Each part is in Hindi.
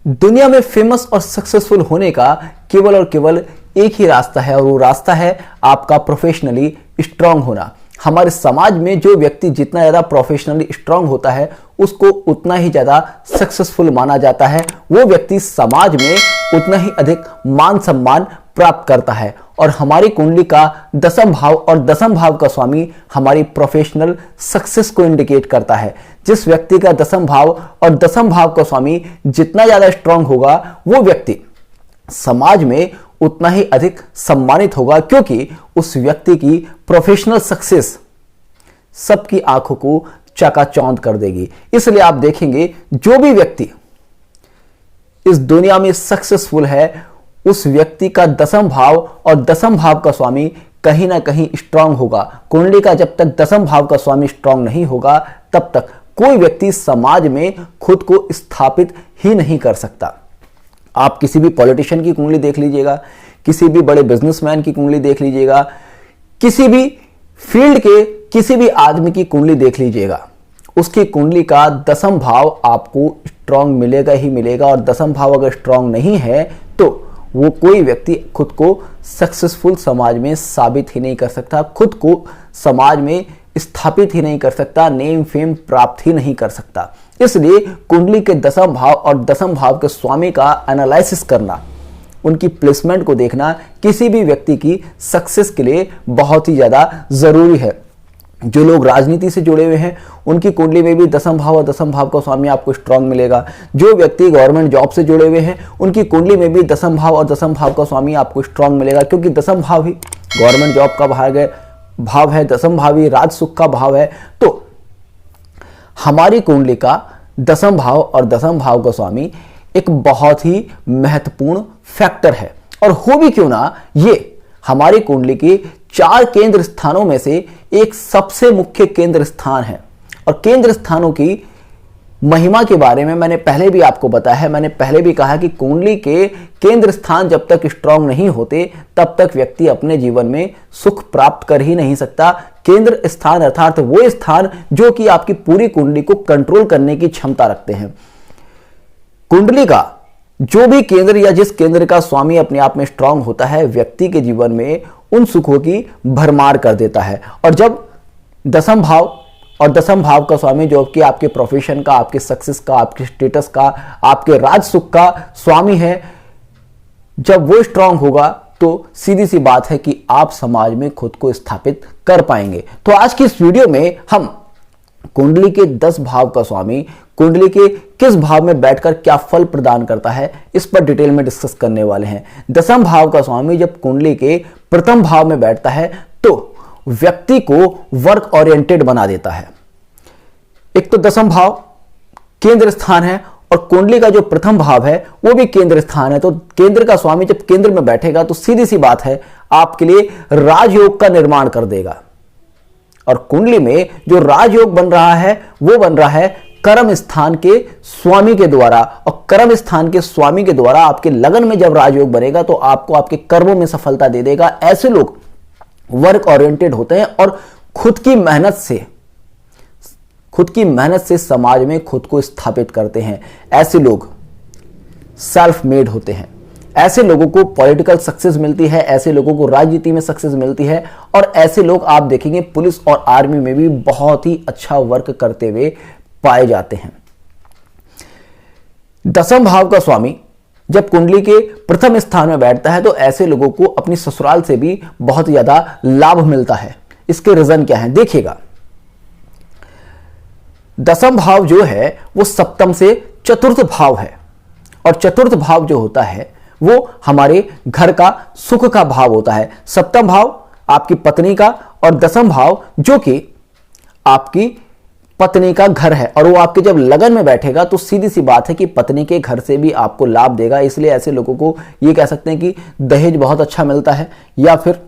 दुनिया में फेमस और सक्सेसफुल होने का केवल और केवल एक ही रास्ता है और वो रास्ता है आपका प्रोफेशनली स्ट्रांग होना। हमारे समाज में जो व्यक्ति जितना ज़्यादा प्रोफेशनली स्ट्रांग होता है उसको उतना ही ज़्यादा सक्सेसफुल माना जाता है। वो व्यक्ति समाज में उतना ही अधिक मान सम्मान प्राप्त करता है। और हमारी कुंडली का दसम भाव और दसम भाव का स्वामी हमारी प्रोफेशनल सक्सेस को इंडिकेट करता है। जिस व्यक्ति का दसम भाव और दसम भाव का स्वामी जितना ज़्यादा स्ट्रांग होगा वो व्यक्ति समाज में उतना ही अधिक सम्मानित होगा, क्योंकि उस व्यक्ति की प्रोफेशनल सक्सेस सबकी आंखों को चकाचौंध कर देगी। इसलिए आप देखेंगे जो भी व्यक्ति इस दुनिया में सक्सेसफुल है उस व्यक्ति का दसम भाव और दसम भाव का स्वामी कहीं ना कहीं स्ट्रांग होगा। कुंडली का जब तक दसम भाव का स्वामी स्ट्रांग नहीं होगा तब तक कोई व्यक्ति समाज में खुद को स्थापित ही नहीं कर सकता। आप किसी भी पॉलिटिशियन की कुंडली देख लीजिएगा, किसी भी बड़े बिजनेसमैन की कुंडली देख लीजिएगा, किसी भी फील्ड के किसी भी आदमी की कुंडली देख लीजिएगा, उसकी कुंडली का दसम भाव आपको स्ट्रांग मिलेगा ही मिलेगा। और दसम भाव अगर स्ट्रांग नहीं है तो वो कोई व्यक्ति खुद को सक्सेसफुल समाज में साबित ही नहीं कर सकता, खुद को समाज में स्थापित ही नहीं कर सकता, नेम फेम प्राप्त ही नहीं कर सकता। इसलिए कुंडली के दसम भाव और दसम भाव के स्वामी का एनालिसिस करना, उनकी प्लेसमेंट को देखना किसी भी व्यक्ति की सक्सेस के लिए बहुत ही ज़्यादा ज़रूरी है। जो लोग राजनीति से जुड़े हुए हैं उनकी कुंडली में भी दसम भाव और दसम भाव का स्वामी आपको स्ट्रांग मिलेगा। जो व्यक्ति गवर्नमेंट जॉब से जुड़े हुए हैं उनकी कुंडली में भी दसम भाव और दसम भाव का स्वामी आपको स्ट्रांग मिलेगा, क्योंकि दसम भाव ही गवर्नमेंट जॉब का भाव है, दसम भाव ही राज सुख का भाव है। तो हमारी कुंडली का दसम भाव और दसम भाव का स्वामी एक बहुत ही महत्वपूर्ण फैक्टर है। और हो भी क्यों ना, ये हमारी कुंडली के 4 केंद्र स्थानों में से एक सबसे मुख्य केंद्र स्थान है। और केंद्र स्थानों की महिमा के बारे में मैंने पहले भी आपको बताया है। मैंने पहले भी कहा कि कुंडली के केंद्र स्थान जब तक स्ट्रांग नहीं होते तब तक व्यक्ति अपने जीवन में सुख प्राप्त कर ही नहीं सकता। केंद्र स्थान अर्थात वो स्थान जो कि आपकी पूरी कुंडली को कंट्रोल करने की क्षमता रखते हैं। कुंडली का जो भी केंद्र या जिस केंद्र का स्वामी अपने आप में स्ट्रांग होता है व्यक्ति के जीवन में उन सुखों की भरमार कर देता है। और जब दसम भाव और दसम भाव का स्वामी जो कि आपके प्रोफेशन का, आपके सक्सेस का, आपके स्टेटस का, आपके राज सुख का स्वामी है, जब वो स्ट्रांग होगा तो सीधी सी बात है कि आप समाज में खुद को स्थापित कर पाएंगे। तो आज की इस वीडियो में हम कुंडली के 10 भाव का स्वामी कुंडली के किस भाव में बैठकर क्या फल प्रदान करता है इस पर डिटेल में डिस्कस करने वाले हैं। दसम भाव का स्वामी जब कुंडली के प्रथम भाव में बैठता है तो व्यक्ति को वर्क ओरिएंटेड बना देता है। एक तो दसम भाव केंद्र स्थान है और कुंडली का जो प्रथम भाव है वो भी केंद्र स्थान है। तो केंद्र का स्वामी जब केंद्र में बैठेगा तो सीधी सी बात है आपके लिए राजयोग का निर्माण कर देगा। और कुंडली में जो राजयोग बन रहा है वो बन रहा है कर्म स्थान के स्वामी के द्वारा। और कर्म स्थान के स्वामी के द्वारा आपके लगन में जब राजयोग बनेगा तो आपको आपके कर्मों में सफलता दे देगा। ऐसे लोग वर्क ओरिएंटेड होते हैं और खुद की मेहनत से समाज में खुद को स्थापित करते हैं। ऐसे लोग सेल्फ मेड होते हैं। ऐसे लोगों को पॉलिटिकल सक्सेस मिलती है, ऐसे लोगों को राजनीति में सक्सेस मिलती है। और ऐसे लोग आप देखेंगे पुलिस और आर्मी में भी बहुत ही अच्छा वर्क करते हुए पाए जाते हैं। दसम भाव का स्वामी जब कुंडली के प्रथम स्थान में बैठता है तो ऐसे लोगों को अपनी ससुराल से भी बहुत ज्यादा लाभ मिलता है। इसके रीजन क्या है देखिएगा। दसम भाव जो है वो सप्तम से चतुर्थ भाव है और चतुर्थ भाव जो होता है वो हमारे घर का सुख का भाव होता है। सप्तम भाव आपकी पत्नी का और दसम भाव जो कि आपकी पत्नी का घर है और वो आपके जब लगन में बैठेगा तो सीधी सी बात है कि पत्नी के घर से भी आपको लाभ देगा। इसलिए ऐसे लोगों को ये कह सकते हैं कि दहेज बहुत अच्छा मिलता है, या फिर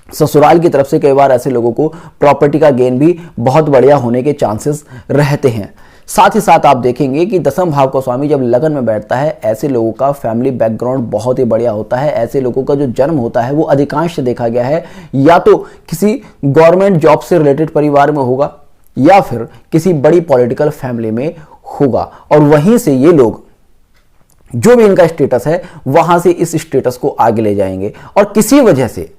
ससुराल की तरफ से कई बार ऐसे लोगों को प्रॉपर्टी का गेन भी बहुत बढ़िया होने के चांसेस रहते हैं। साथ ही साथ आप देखेंगे कि दसम भाव का स्वामी जब लगन में बैठता है ऐसे लोगों का फैमिली बैकग्राउंड बहुत ही बढ़िया होता है। ऐसे लोगों का जो जन्म होता है वो अधिकांश देखा गया है या तो किसी गवर्नमेंट जॉब से रिलेटेड परिवार में होगा या फिर किसी बड़ी पॉलिटिकल फैमिली में होगा। और वहीं से ये लोग जो भी इनका स्टेटस है वहां से इस स्टेटस को आगे ले जाएंगे। और किसी वजह से,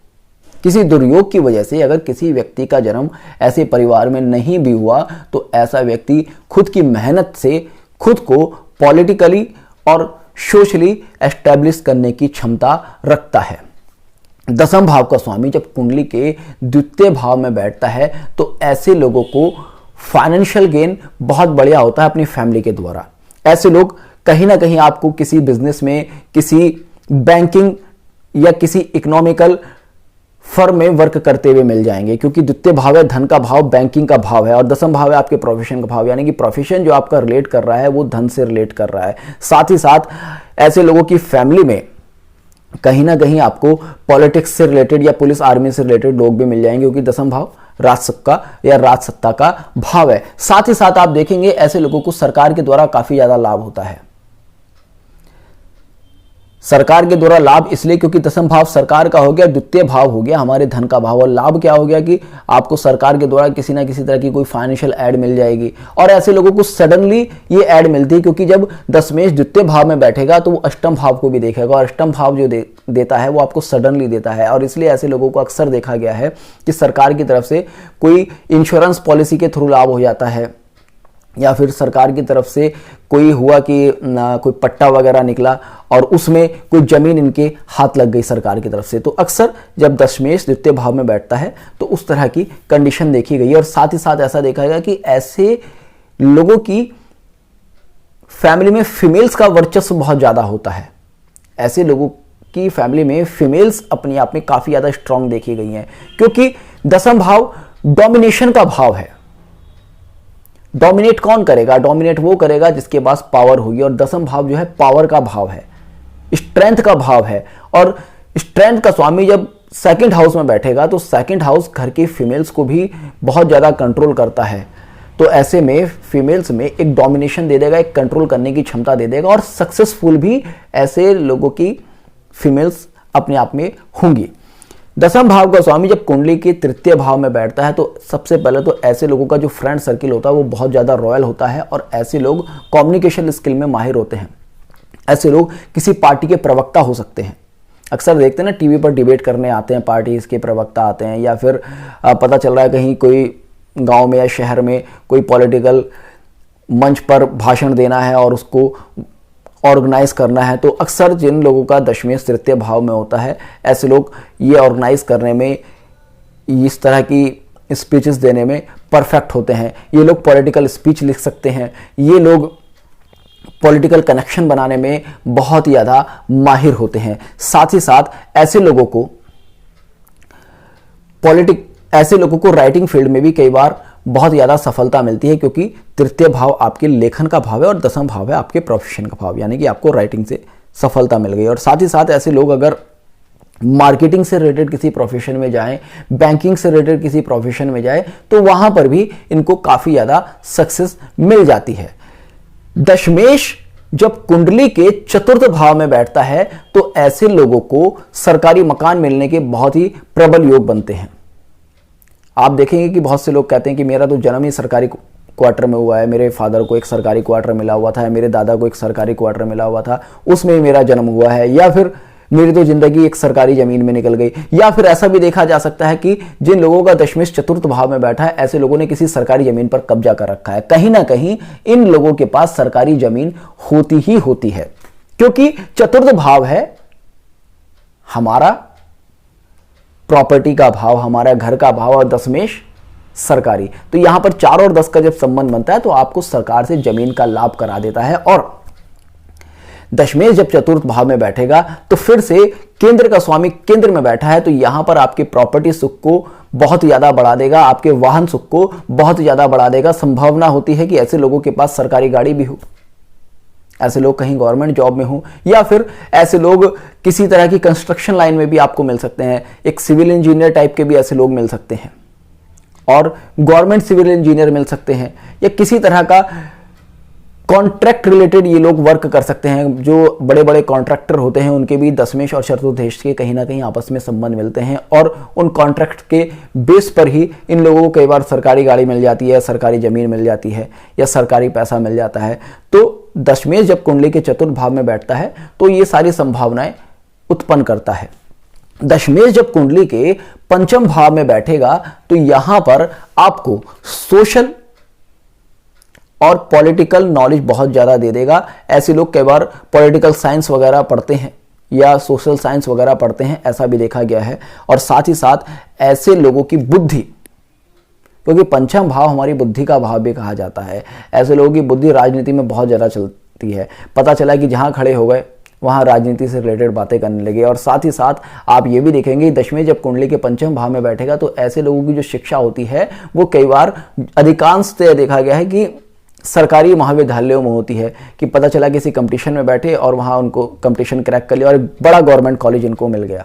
किसी दुर्योग की वजह से अगर किसी व्यक्ति का जन्म ऐसे परिवार में नहीं भी हुआ तो ऐसा व्यक्ति खुद की मेहनत से खुद को पॉलिटिकली और सोशली एस्टैब्लिश करने की क्षमता रखता है। दसम भाव का स्वामी जब कुंडली के द्वितीय भाव में बैठता है तो ऐसे लोगों को फाइनेंशियल गेन बहुत बढ़िया होता है अपनी फैमिली के द्वारा। ऐसे लोग कहीं ना कहीं आपको किसी बिजनेस में, किसी बैंकिंग या किसी इकोनॉमिकल फर्म में वर्क करते हुए मिल जाएंगे, क्योंकि द्वितीय भाव है धन का भाव, बैंकिंग का भाव है, और दसम भाव है आपके प्रोफेशन का भाव, यानी कि प्रोफेशन जो आपका रिलेट कर रहा है वो धन से रिलेट कर रहा है। साथ ही साथ ऐसे लोगों की फैमिली में कहीं ना कहीं आपको पॉलिटिक्स से रिलेटेड या पुलिस आर्मी से रिलेटेड लोग भी मिल जाएंगे, क्योंकि दसम भाव राजसत्ता या राजसत्ता का भाव है। साथ ही साथ आप देखेंगे ऐसे लोगों को सरकार के द्वारा काफी ज्यादा लाभ होता है। सरकार के द्वारा लाभ इसलिए क्योंकि दसम भाव सरकार का हो गया, द्वितीय भाव हो गया हमारे धन का भाव, और लाभ क्या हो गया कि आपको सरकार के द्वारा किसी ना किसी तरह की कोई फाइनेंशियल ऐड मिल जाएगी। और ऐसे लोगों को सडनली ये ऐड मिलती है, क्योंकि जब दशमेश द्वितीय भाव में बैठेगा तो वो अष्टम भाव को भी देखेगा, और अष्टम भाव जो देता है वो आपको सडनली देता है। और इसलिए ऐसे लोगों को अक्सर देखा गया है कि सरकार की तरफ से कोई इंश्योरेंस पॉलिसी के थ्रू लाभ हो जाता है, या फिर सरकार की तरफ से कोई हुआ कि कोई पट्टा वगैरह निकला और उसमें कोई जमीन इनके हाथ लग गई सरकार की तरफ से। तो अक्सर जब दशमेश द्वितीय भाव में बैठता है तो उस तरह की कंडीशन देखी गई है। और साथ ही साथ ऐसा देखा गया कि ऐसे लोगों की फैमिली में फीमेल्स का वर्चस्व बहुत ज्यादा होता है। ऐसे लोगों की फैमिली में फीमेल्स अपने आप में काफी ज्यादा स्ट्रांग देखी गई हैं, क्योंकि दसम भाव डोमिनेशन का भाव है। डोमिनेट कौन करेगा? डोमिनेट वो करेगा जिसके पास पावर होगी, और दसम भाव जो है पावर का भाव है, स्ट्रेंथ का भाव है। और स्ट्रेंथ का स्वामी जब सेकंड हाउस में बैठेगा तो सेकंड हाउस घर की फीमेल्स को भी बहुत ज्यादा कंट्रोल करता है। तो ऐसे में फीमेल्स में एक डोमिनेशन दे देगा, एक कंट्रोल करने की क्षमता दे देगा, और सक्सेसफुल भी ऐसे लोगों की फीमेल्स अपने आप में होंगी। दसम भाव का स्वामी जब कुंडली के तृतीय भाव में बैठता है तो सबसे पहले तो ऐसे लोगों का जो फ्रेंड सर्किल होता है वो बहुत ज़्यादा रॉयल होता है, और ऐसे लोग कम्युनिकेशन स्किल में माहिर होते हैं। ऐसे लोग किसी पार्टी के प्रवक्ता हो सकते हैं। अक्सर देखते हैं ना टीवी पर डिबेट करने आते हैं, पार्टीज के प्रवक्ता आते हैं, या फिर पता चल रहा है कहीं कोई गाँव में या शहर में कोई पॉलिटिकल मंच पर भाषण देना है और उसको ऑर्गेनाइज करना है। तो अक्सर जिन लोगों का दशमेश तृतीय भाव में होता है ऐसे लोग ये ऑर्गेनाइज करने में, इस तरह की स्पीचेस देने में परफेक्ट होते हैं। ये लोग पॉलिटिकल स्पीच लिख सकते हैं, ये लोग पॉलिटिकल कनेक्शन बनाने में बहुत ही ज़्यादा माहिर होते हैं। साथ ही साथ ऐसे लोगों को राइटिंग फील्ड में भी कई बार बहुत ज़्यादा सफलता मिलती है, क्योंकि तृतीय भाव आपके लेखन का भाव है और दसम भाव है आपके प्रोफेशन का भाव, यानी कि आपको राइटिंग से सफलता मिल गई। और साथ ही साथ ऐसे लोग अगर मार्केटिंग से रिलेटेड किसी प्रोफेशन में जाएं, बैंकिंग से रिलेटेड किसी प्रोफेशन में जाएं, तो वहां पर भी इनको काफ़ी ज़्यादा सक्सेस मिल जाती है। दशमेश जब कुंडली के चतुर्थ भाव में बैठता है तो ऐसे लोगों को सरकारी मकान मिलने के बहुत ही प्रबल योग बनते हैं। आप देखेंगे कि बहुत से लोग कहते हैं कि मेरा तो जन्म ही सरकारी क्वार्टर में हुआ है, मेरे फादर को एक सरकारी क्वार्टर मिला हुआ था, मेरे दादा को एक सरकारी क्वार्टर मिला हुआ था, उसमें ही मेरा जन्म हुआ है, या फिर मेरी तो जिंदगी एक सरकारी जमीन में निकल गई। या फिर ऐसा भी देखा जा सकता है कि जिन लोगों का दशमेश चतुर्थ भाव में बैठा है ऐसे लोगों ने किसी सरकारी जमीन पर कब्जा कर रखा है। कहीं ना कहीं इन लोगों के पास सरकारी जमीन होती ही होती है, क्योंकि चतुर्थ भाव है हमारा प्रॉपर्टी का भाव, हमारा घर का भाव, और दशमेश सरकारी। तो यहां पर 4 और 10 का जब संबंध बनता है तो आपको सरकार से जमीन का लाभ करा देता है। और दशमेश जब चतुर्थ भाव में बैठेगा तो फिर से केंद्र का स्वामी केंद्र में बैठा है, तो यहां पर आपके प्रॉपर्टी सुख को बहुत ज्यादा बढ़ा देगा, आपके वाहन सुख को बहुत ज्यादा बढ़ा देगा। संभावना होती है कि ऐसे लोगों के पास सरकारी गाड़ी भी हो, ऐसे लोग कहीं गवर्नमेंट जॉब में हो, या फिर ऐसे लोग किसी तरह की कंस्ट्रक्शन लाइन में भी आपको मिल सकते हैं। एक सिविल इंजीनियर टाइप के भी ऐसे लोग मिल सकते हैं, और गवर्नमेंट सिविल इंजीनियर मिल सकते हैं, या किसी तरह का कॉन्ट्रैक्ट रिलेटेड ये लोग वर्क कर सकते हैं। जो बड़े बड़े कॉन्ट्रैक्टर होते हैं उनके भी दशमेश और चतुर्देश के कहीं ना कहीं आपस में संबंध मिलते हैं और उन कॉन्ट्रैक्ट के बेस पर ही इन लोगों को कई बार सरकारी गाड़ी मिल जाती है, सरकारी जमीन मिल जाती है या सरकारी पैसा मिल जाता है। तो दशमेश जब कुंडली के चतुर्थ भाव में बैठता है तो ये सारी संभावनाएं उत्पन्न करता है। दशमेश जब कुंडली के पंचम भाव में बैठेगा तो यहां पर आपको सोशल और पॉलिटिकल नॉलेज बहुत ज़्यादा दे देगा। ऐसे लोग कई बार पॉलिटिकल साइंस वगैरह पढ़ते हैं या सोशल साइंस वगैरह पढ़ते हैं, ऐसा भी देखा गया है। और साथ ही साथ ऐसे लोगों की बुद्धि, क्योंकि पंचम भाव हमारी बुद्धि का भाव भी कहा जाता है, ऐसे लोगों की बुद्धि राजनीति में बहुत ज़्यादा चलती है। पता चला कि जहाँ खड़े हो गए वहाँ राजनीति से रिलेटेड बातें करने लगे। और साथ ही साथ आप ये भी देखेंगे दशमेश जब कुंडली के पंचम भाव में बैठेगा तो ऐसे लोगों की जो शिक्षा होती है वो कई बार अधिकांशतः देखा गया है कि सरकारी महाविद्यालयों में होती है कि पता चला किसी कंपटीशन में बैठे और वहाँ उनको कंपटीशन क्रैक कर लिया और एक बड़ा गवर्नमेंट कॉलेज इनको मिल गया,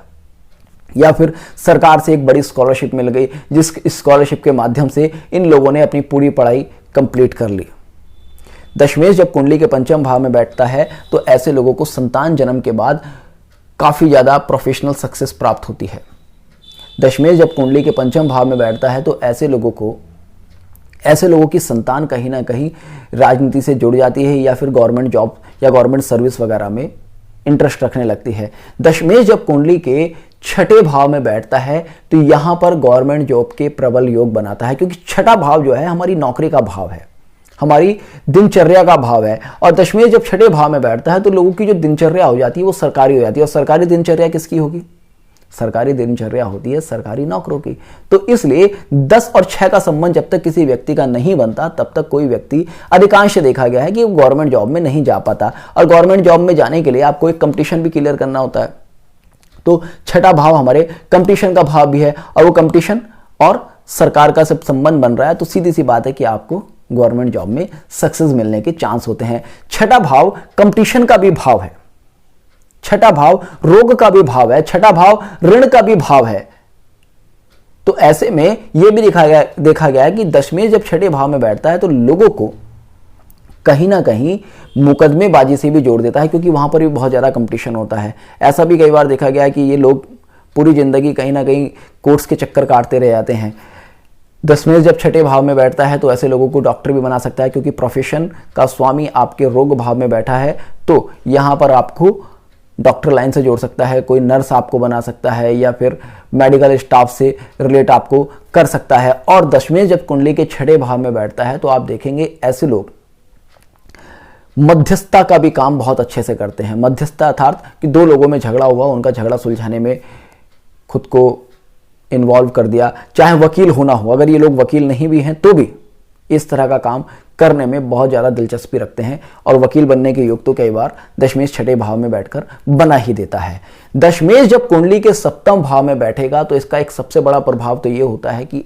या फिर सरकार से एक बड़ी स्कॉलरशिप मिल गई जिस स्कॉलरशिप के माध्यम से इन लोगों ने अपनी पूरी पढ़ाई कंप्लीट कर ली। दशमेश जब कुंडली के पंचम भाव में बैठता है तो ऐसे लोगों को संतान जन्म के बाद काफ़ी ज़्यादा प्रोफेशनल सक्सेस प्राप्त होती है। दशमेश जब कुंडली के पंचम भाव में बैठता है तो ऐसे लोगों की संतान कहीं ना कहीं राजनीति से जुड़ जाती है या फिर गवर्नमेंट जॉब या गवर्नमेंट सर्विस वगैरह में इंटरेस्ट रखने लगती है। दशमेश जब कुंडली के छठे भाव में बैठता है तो यहां पर गवर्नमेंट जॉब के प्रबल योग बनाता है, क्योंकि छठा भाव जो है हमारी नौकरी का भाव है, हमारी दिनचर्या का भाव है। और दशमेश जब छठे भाव में बैठता है तो लोगों की जो दिनचर्या हो जाती है वो सरकारी हो जाती है। और सरकारी दिनचर्या किसकी होगी? सरकारी दिनचर्या होती है सरकारी नौकरों की। तो इसलिए 10 और 6 का संबंध जब तक किसी व्यक्ति का नहीं बनता तब तक कोई व्यक्ति, अधिकांश देखा गया है कि वो गवर्नमेंट जॉब में नहीं जा पाता। और गवर्नमेंट जॉब में जाने के लिए आपको एक कंपटीशन भी क्लियर करना होता है। तो छठा भाव हमारे कंपटीशन का भाव भी है और वो कंपटीशन और सरकार का सब संबंध बन रहा है तो सीधी सी बात है कि आपको गवर्नमेंट जॉब में सक्सेस मिलने के चांस होते हैं। छठा भाव कंपटीशन का भी भाव है, छठा भाव रोग का भी भाव है, छठा भाव ऋण का भी भाव है। तो ऐसे में यह भी देखा गया है कि दशमेश जब छठे भाव में बैठता है तो लोगों को कहीं ना कहीं मुकदमेबाजी से भी जोड़ देता है, क्योंकि वहां पर भी बहुत ज्यादा कंपटीशन होता है। ऐसा भी कई बार देखा गया है कि ये लोग पूरी जिंदगी कहीं ना कहीं कोर्ट्स के चक्कर काटते रह जाते हैं। दशमेश जब छठे भाव में बैठता है तो ऐसे लोगों को डॉक्टर भी बना सकता है, क्योंकि प्रोफेशन का स्वामी आपके रोग भाव में बैठा है तो यहां पर आपको डॉक्टर लाइन से जोड़ सकता है, कोई नर्स आपको बना सकता है या फिर मेडिकल स्टाफ से रिलेट आपको कर सकता है। और दशमेश जब कुंडली के छठे भाव में बैठता है तो आप देखेंगे ऐसे लोग मध्यस्थता का भी काम बहुत अच्छे से करते हैं। मध्यस्थता अर्थात कि दो लोगों में झगड़ा हुआ, उनका झगड़ा सुलझाने में खुद को इन्वॉल्व कर दिया, चाहे वकील होना हो, अगर ये लोग वकील नहीं भी हैं तो भी इस तरह का काम करने में बहुत ज़्यादा दिलचस्पी रखते हैं। और वकील बनने के योग तो कई बार दशमेश छठे भाव में बैठकर बना ही देता है। दशमेश जब कुंडली के सप्तम भाव में बैठेगा तो इसका एक सबसे बड़ा प्रभाव तो ये होता है कि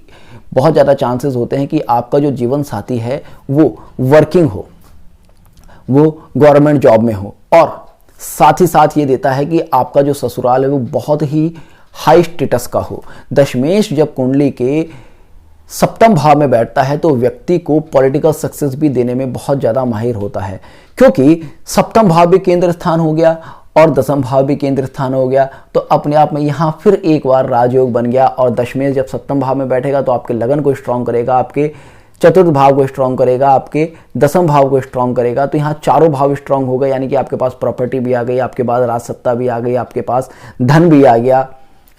बहुत ज़्यादा चांसेस होते हैं कि आपका जो जीवन साथी है वो वर्किंग हो, वो गवर्नमेंट जॉब में हो। और साथ ही साथ ये देता है कि आपका जो ससुराल है वो बहुत ही हाई स्टेटस का हो। दशमेश जब कुंडली के सप्तम भाव में बैठता है तो व्यक्ति को पॉलिटिकल सक्सेस भी देने में बहुत ज्यादा माहिर होता है, क्योंकि सप्तम भाव भी केंद्र स्थान हो गया और दसम भाव भी केंद्र स्थान हो गया। तो अपने आप में यहां फिर एक बार राजयोग बन गया। और दशमेश जब सप्तम भाव में बैठेगा तो आपके लगन को स्ट्रांग करेगा, आपके चतुर्थ भाव को स्ट्रांग करेगा, आपके दसम भाव को स्ट्रांग करेगा। तो यहाँ चारों भाव स्ट्रांग हो गए, यानी कि आपके पास प्रॉपर्टी भी आ गई, आपके पास राजसत्ता भी आ गई, आपके पास धन भी आ गया,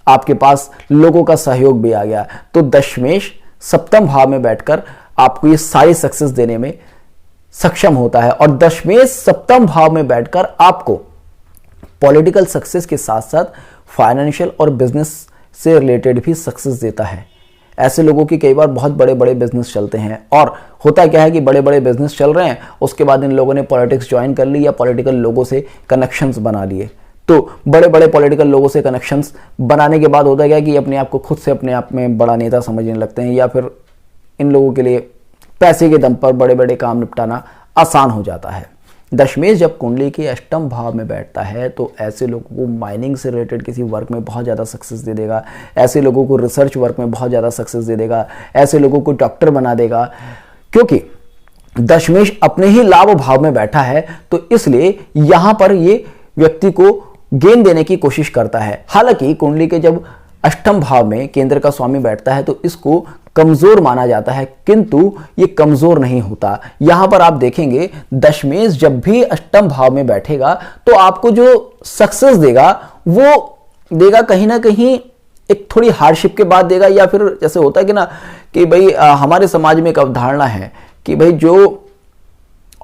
आपके पास लोगों का सहयोग भी आ गया। तो दशमेश सप्तम भाव में बैठकर आपको ये सारी सक्सेस देने में सक्षम होता है। और दशमेश सप्तम भाव में बैठकर आपको पॉलिटिकल सक्सेस के साथ साथ फाइनेंशियल और बिजनेस से रिलेटेड भी सक्सेस देता है। ऐसे लोगों की कई बार बहुत बड़े बड़े बिजनेस चलते हैं। और होता क्या है कि बड़े बड़े बिजनेस चल रहे हैं, उसके बाद इन लोगों ने पॉलिटिक्स ज्वाइन कर ली या पॉलिटिकल लोगों से कनेक्शंस बना लिए। तो बड़े बड़े पॉलिटिकल लोगों से कनेक्शंस बनाने के बाद होता क्या कि अपने आप को खुद से अपने आप में बड़ा नेता समझने लगते हैं, या फिर इन लोगों के लिए पैसे के दम पर बड़े बड़े काम निपटाना आसान हो जाता है। दशमेश जब कुंडली के अष्टम भाव में बैठता है तो ऐसे लोगों को माइनिंग से रिलेटेड किसी वर्क में बहुत ज़्यादा सक्सेस दे देगा, ऐसे लोगों को रिसर्च वर्क में बहुत ज़्यादा सक्सेस दे देगा, ऐसे लोगों को डॉक्टर बना देगा, क्योंकि दशमेश अपने ही लाभ भाव में बैठा है, तो इसलिए यहां पर ये व्यक्ति को गेन देने की कोशिश करता है। हालांकि कुंडली के जब अष्टम भाव में केंद्र का स्वामी बैठता है तो इसको कमजोर माना जाता है, किंतु ये कमजोर नहीं होता। यहां पर आप देखेंगे दशमेश जब भी अष्टम भाव में बैठेगा तो आपको जो सक्सेस देगा वो देगा कहीं ना कहीं एक थोड़ी हार्डशिप के बाद देगा, या फिर जैसे होता है कि ना कि भाई हमारे समाज में एक अवधारणा है कि भाई जो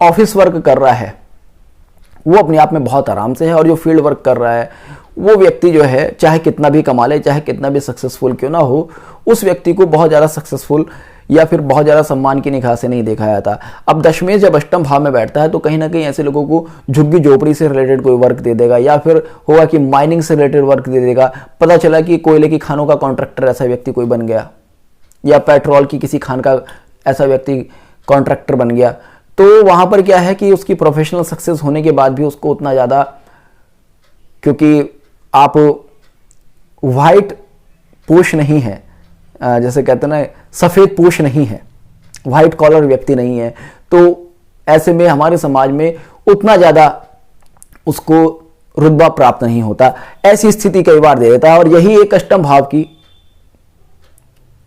ऑफिस वर्क कर रहा है वो अपने आप में बहुत आराम से है, और जो फील्ड वर्क कर रहा है वो व्यक्ति जो है चाहे कितना भी कमा ले, चाहे कितना भी सक्सेसफुल क्यों ना हो, उस व्यक्ति को बहुत ज़्यादा सक्सेसफुल या फिर बहुत ज़्यादा सम्मान की निगाह से नहीं देखा जाता। अब दशमेश जब अष्टम भाव में बैठता है तो कहीं ना कहीं ऐसे लोगों को झुग्गी झोपड़ी से रिलेटेड कोई वर्क दे देगा, या फिर होगा कि माइनिंग से रिलेटेड वर्क दे देगा। पता चला कि कोयले की खानों का कॉन्ट्रैक्टर ऐसा व्यक्ति कोई बन गया, या पेट्रोल की किसी खान का ऐसा व्यक्ति कॉन्ट्रैक्टर बन गया, तो वहां पर क्या है कि उसकी प्रोफेशनल सक्सेस होने के बाद भी उसको उतना ज़्यादा, क्योंकि आप वाइट पोष नहीं है, जैसे कहते हैं ना सफ़ेद पोष नहीं है, वाइट कॉलर व्यक्ति नहीं है, तो ऐसे में हमारे समाज में उतना ज़्यादा उसको रुतबा प्राप्त नहीं होता। ऐसी स्थिति कई बार दे देता है, और यही एक अष्टम भाव की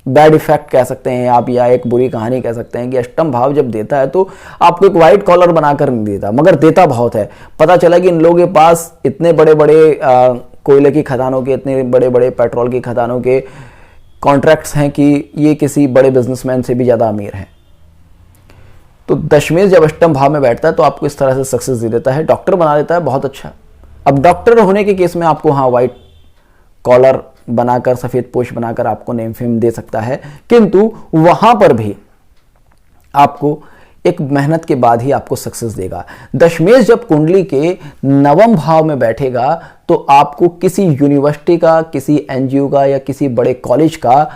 बैड इफेक्ट कह सकते हैं आप, या एक बुरी कहानी कह सकते हैं कि अष्टम भाव जब देता है तो आपको एक वाइट कॉलर बनाकर नहीं देता, मगर देता बहुत है। पता चला कि इन लोगों के पास इतने बड़े बड़े कोयले की खदानों के, इतने बड़े बड़े पेट्रोल की खदानों के कॉन्ट्रैक्ट्स हैं कि ये किसी बड़े बिजनेसमैन से भी ज़्यादा अमीर हैं। तो दशमेश जब अष्टम भाव में बैठता है तो आपको इस तरह से सक्सेस दे देता है, डॉक्टर बना देता है, बहुत अच्छा। अब डॉक्टर होने के केस में आपको हाँ वाइट कॉलर बनाकर, सफ़ेद पोश बनाकर आपको नेम फेम दे सकता है, किंतु वहां पर भी आपको एक मेहनत के बाद ही आपको सक्सेस देगा। दशमेश जब कुंडली के नवम भाव में बैठेगा तो आपको किसी यूनिवर्सिटी का, किसी एनजीओ का या किसी बड़े कॉलेज का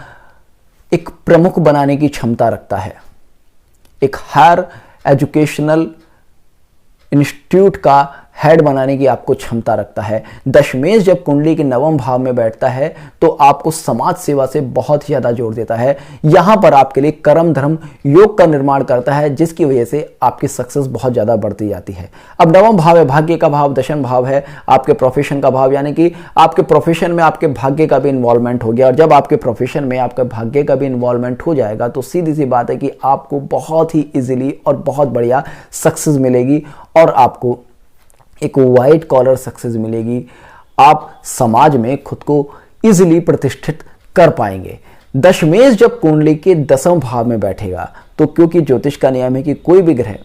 एक प्रमुख बनाने की क्षमता रखता है, एक हायर एजुकेशनल इंस्टीट्यूट का हेड बनाने की आपको क्षमता रखता है। दशमेश जब कुंडली के नवम भाव में बैठता है तो आपको समाज सेवा से बहुत ही ज्यादा जोड़ देता है। यहां पर आपके लिए कर्म धर्म योग का निर्माण करता है, जिसकी वजह से आपकी सक्सेस बहुत ज्यादा बढ़ती जाती है। अब नवम भाव है भाग्य का भाव, दशम भाव है आपके प्रोफेशन का भाव, यानी कि आपके प्रोफेशन में आपके भाग्य का भी इन्वॉल्वमेंट हो गया। और जब आपके प्रोफेशन में आपके भाग्य का भी इन्वॉल्वमेंट हो जाएगा तो सीधी सी बात है कि आपको बहुत ही इजीली और बहुत बढ़िया सक्सेस मिलेगी, और आपको एक वाइट कॉलर सक्सेस मिलेगी। आप समाज में खुद को इजीली प्रतिष्ठित कर पाएंगे। दशमेश जब कुंडली के दसम भाव में बैठेगा तो क्योंकि ज्योतिष का नियम है कि कोई भी ग्रह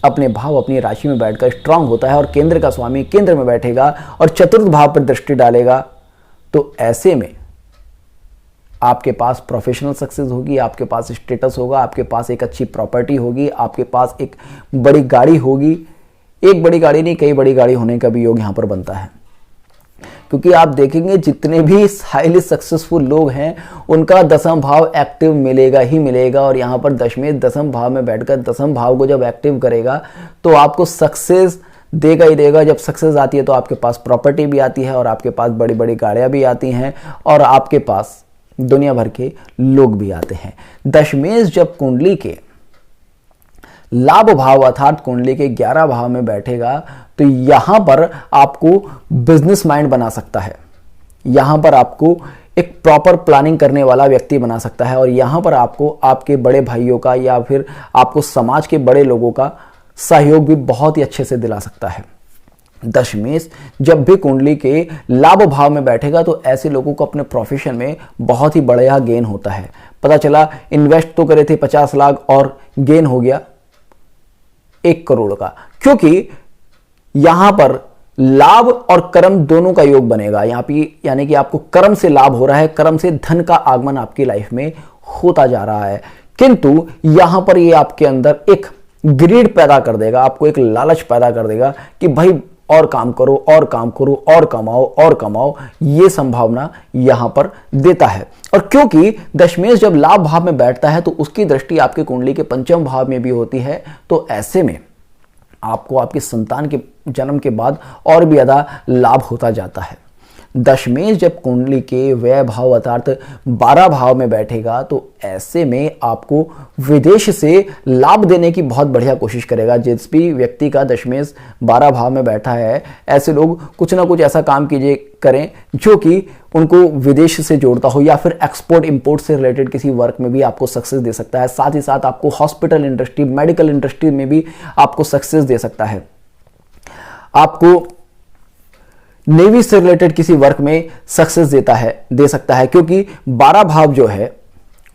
अपने भाव, अपनी राशि में बैठकर स्ट्रांग होता है, और केंद्र का स्वामी केंद्र में बैठेगा और चतुर्थ भाव पर दृष्टि डालेगा, तो ऐसे में आपके पास प्रोफेशनल सक्सेस होगी, आपके पास स्टेटस होगा, आपके पास एक अच्छी प्रॉपर्टी होगी, आपके पास एक बड़ी गाड़ी होगी। एक बड़ी गाड़ी नहीं, कई बड़ी गाड़ी होने का भी योग यहां पर बनता है, क्योंकि आप देखेंगे जितने भी हाईली सक्सेसफुल लोग हैं उनका दसम भाव एक्टिव मिलेगा ही मिलेगा। और यहां पर दशमेश दसम भाव में बैठकर दसम भाव को जब एक्टिव करेगा तो आपको सक्सेस देगा ही देगा। जब सक्सेस आती है तो आपके पास प्रॉपर्टी भी आती है, और आपके पास बड़ी बड़ी गाड़ियां भी आती हैं, और आपके पास दुनिया भर के लोग भी आते हैं। दशमेश जब कुंडली के लाभ भाव अर्थात कुंडली के 11 भाव में बैठेगा तो यहां पर आपको बिजनेस माइंड बना सकता है, यहां पर आपको एक प्रॉपर प्लानिंग करने वाला व्यक्ति बना सकता है, और यहां पर आपको आपके बड़े भाइयों का या फिर आपको समाज के बड़े लोगों का सहयोग भी बहुत ही अच्छे से दिला सकता है। दशमेश जब भी कुंडली के लाभ भाव में बैठेगा तो ऐसे लोगों को अपने प्रोफेशन में बहुत ही बढ़िया गेन होता है। पता चला इन्वेस्ट तो करे थे 50 लाख और गेन हो गया 1 करोड़ का, क्योंकि यहां पर लाभ और कर्म दोनों का योग बनेगा। यहां पे यानी कि आपको कर्म से लाभ हो रहा है, कर्म से धन का आगमन आपकी लाइफ में होता जा रहा है, किंतु यहां पर ये आपके अंदर एक ग्रीड पैदा कर देगा, आपको एक लालच पैदा कर देगा कि भाई और काम करो और काम करो और कमाओ और कमाओ, ये संभावना यहां पर देता है। और क्योंकि दशमेश जब लाभ भाव में बैठता है तो उसकी दृष्टि आपके कुंडली के पंचम भाव में भी होती है, तो ऐसे में आपको आपकी संतान के जन्म के बाद और भी ज्यादा लाभ होता जाता है। दशमेश जब कुंडली के व्यय भाव अर्थात 12 भाव में बैठेगा तो ऐसे में आपको विदेश से लाभ देने की बहुत बढ़िया कोशिश करेगा। जिस भी व्यक्ति का दशमेश 12 भाव में बैठा है, ऐसे लोग कुछ ना कुछ ऐसा काम कीजिए करें जो कि उनको विदेश से जोड़ता हो या फिर एक्सपोर्ट इंपोर्ट से रिलेटेड किसी वर्क में भी आपको सक्सेस दे सकता है। साथ ही साथ आपको हॉस्पिटल इंडस्ट्री, मेडिकल इंडस्ट्री में भी आपको सक्सेस दे सकता है। आपको नेवी से रिलेटेड किसी वर्क में सक्सेस दे सकता है, क्योंकि 12 भाव जो है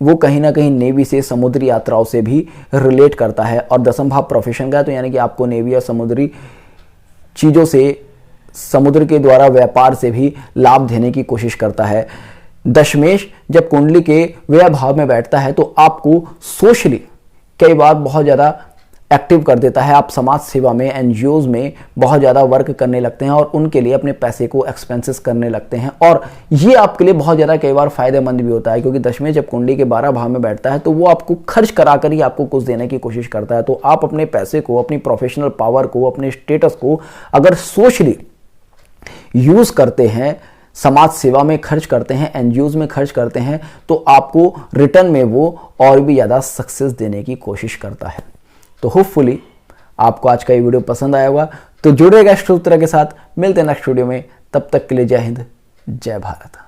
वो कहीं ना कहीं नेवी से, समुद्री यात्राओं से भी रिलेट करता है। और 10वां भाव प्रोफेशन का है, तो यानी कि आपको नेवी और समुद्री चीजों से, समुद्र के द्वारा व्यापार से भी लाभ देने की कोशिश करता है। दशमेश जब कुंडली के व्यय भाव में बैठता है तो आपको सोशली कई बार बहुत ज़्यादा एक्टिव कर देता है। आप समाज सेवा में, एनजीओज में बहुत ज़्यादा वर्क करने लगते हैं और उनके लिए अपने पैसे को एक्सपेंसेस करने लगते हैं, और ये आपके लिए बहुत ज़्यादा कई बार फायदेमंद भी होता है, क्योंकि दशमेश जब कुंडली के 12 भाव में बैठता है तो वो आपको खर्च कराकर ही आपको कुछ देने की कोशिश करता है। तो आप अपने पैसे को, अपनी प्रोफेशनल पावर को, अपने स्टेटस को अगर सोशली यूज करते हैं, समाज सेवा में खर्च करते हैं, एनजीओज में खर्च करते हैं, तो आपको रिटर्न में वो और भी ज़्यादा सक्सेस देने की कोशिश करता है। तो होपफुली आपको आज का ये वीडियो पसंद आया होगा। तो जुड़ेगा एस्ट्रो उत्तरा के साथ, मिलते हैं नेक्स्ट वीडियो में। तब तक के लिए जय हिंद, जय भारत।